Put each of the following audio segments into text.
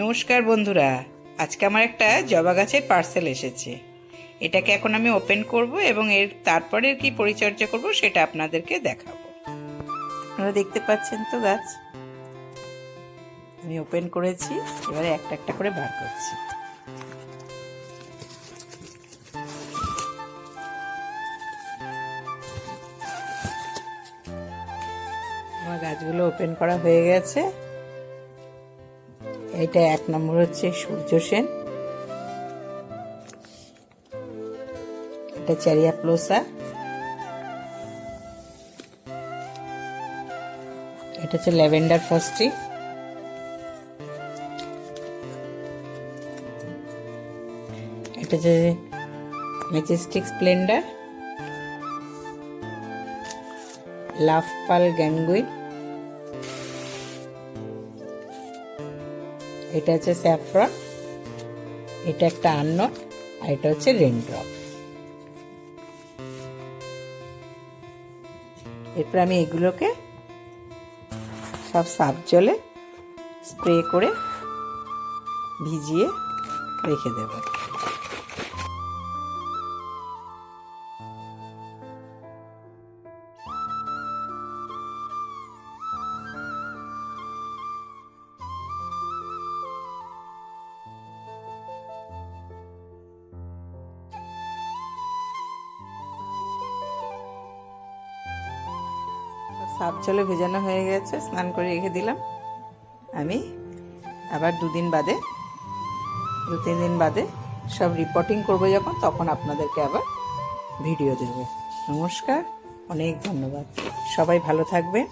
নমস্কার বন্ধুরা, আজকে আমার একটা জবা গাছের পার্সেল এসেছে। এটাকে এখন আমি ওপেন করব এবং তারপরে কি পরিচর্যা করব সেটা আপনাদেরকে দেখাবো। আপনারা দেখতে পাচ্ছেন তো গাছ আমি ওপেন করেছি, এবারে একটা একটা করে বার করছি। আমার গাছগুলো ওপেন করা হয়ে গেছে। এটা 1 নম্বর হচ্ছে সূর্য সেন, এটা চেরিয়াপ্লোসা, এটা হচ্ছে ল্যাভেন্ডার ফার্স্টি, এটা হচ্ছে ম্যাজেস্টিক স্প্লেন্ডার, লাভ পাল গ্যাঙ্গুইন, এটা হচ্ছে স্যাফরন, এটা একটা আননোট, আর এটা হচ্ছে রেনড্রপ। এরপর আমি এগুলোকে সব সাফ জলে স্প্রে করে ভিজিয়ে রেখে দেব। সাফ জলে ভেজানো হয়ে গেছে, স্নান করে রেখে দিলাম। আমি আবার 2-3 দিন বাদে সব রিপোর্টিং করবো যখন, তখন আপনাদেরকে আবার ভিডিও দেব। নমস্কার, অনেক ধন্যবাদ। সবাই ভালো থাকবেন,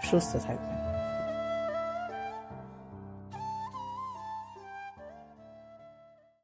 সুস্থ থাকবেন।